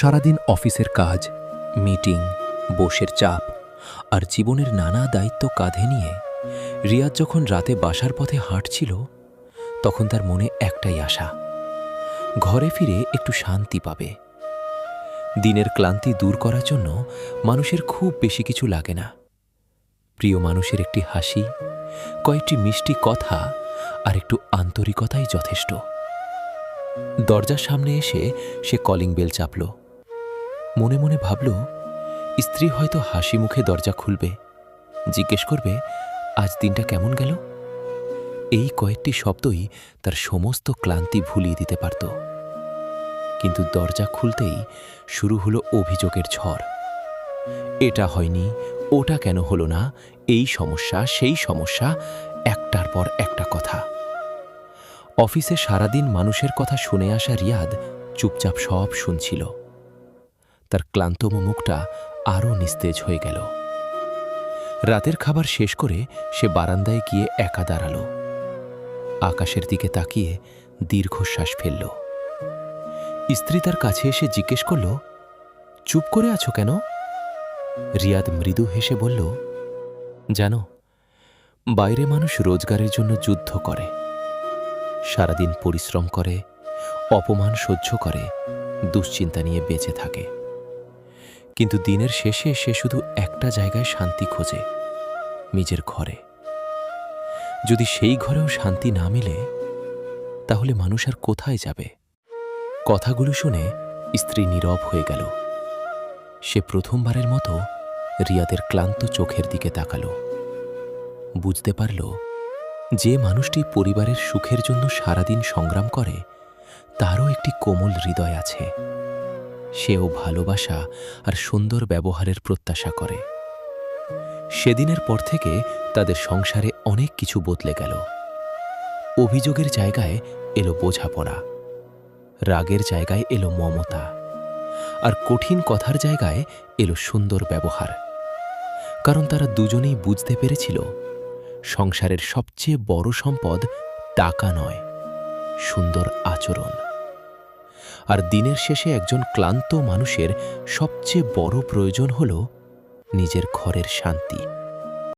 সারাদিন অফিসের কাজ, মিটিং, বসের চাপ আর জীবনের নানা দায়িত্ব কাঁধে নিয়ে রিয়াদ যখন রাতে বাসার পথে হাঁটছিল, তখন তার মনে একটাই আশা, ঘরে ফিরে একটু শান্তি পাবে। দিনের ক্লান্তি দূর করার জন্য মানুষের খুব বেশি কিছু লাগে না। প্রিয় মানুষের একটি হাসি, কয়েকটি মিষ্টি কথা আর একটু আন্তরিকতাই যথেষ্ট। দরজার সামনে এসে সে কলিং বেল চাপল। মনে মনে ভাবল, স্ত্রী হয়তো হাসি মুখে দরজা খুলবে, জিজ্ঞেস করবে আজ দিনটা কেমন গেল। এই কয়েকটি শব্দই তার সমস্ত ক্লান্তি ভুলিয়ে দিতে পারত। কিন্তু দরজা খুলতেই শুরু হলো অভিযোগের ঝড়। এটা হয়নি, ওটা কেন হলো না, এই সমস্যা সেই সমস্যা, একটার পর একটা কথা। অফিসে সারাদিন মানুষের কথা শুনে আসা রিয়াদ চুপচাপ সব শুনছিল। তার ক্লান্তম মুখটা আরও নিস্তেজ হয়ে গেল। রাতের খাবার শেষ করে সে বারান্দায় গিয়ে একা দাঁড়াল। আকাশের দিকে তাকিয়ে দীর্ঘশ্বাস ফেলল। স্ত্রী তার কাছে এসে জিজ্ঞেস করল, চুপ করে আছো কেন? রিয়াদ মৃদু হেসে বলল, জানো, বাইরে মানুষ রোজগারের জন্য যুদ্ধ করে, সারাদিন পরিশ্রম করে, অপমান সহ্য করে, দুশ্চিন্তা নিয়ে বেঁচে থাকে। কিন্তু দিনের শেষে সে শুধু একটা জায়গায় শান্তি খোঁজে, নিজের ঘরে। যদি সেই ঘরেও শান্তি না মেলে, তাহলে মানুষ আর কোথায় যাবে? কথাগুলো শুনে স্ত্রী নীরব হয়ে গেল। সে প্রথমবারের মতো রিয়াদের ক্লান্ত চোখের দিকে তাকাল। বুঝতে পারল, যে মানুষটি পরিবারের সুখের জন্য সারাদিন সংগ্রাম করে, তারও একটি কোমল হৃদয় আছে। সেও ভালোবাসা আর সুন্দর ব্যবহারের প্রত্যাশা করে। সেদিনের পর থেকে তাদের সংসারে অনেক কিছু বদলে গেল। অভিযোগের জায়গায় এলো বোঝাপড়া, রাগের জায়গায় এলো মমতা, আর কঠিন কথার জায়গায় এলো সুন্দর ব্যবহার। কারণ তারা দুজনেই বুঝতে পেরেছিল, সংসারের সবচেয়ে বড় সম্পদ টাকা নয়, সুন্দর আচরণ। আর দিনের শেষে একজন ক্লান্ত মানুষের সবচেয়ে বড় প্রয়োজন হল নিজের ঘরের শান্তি।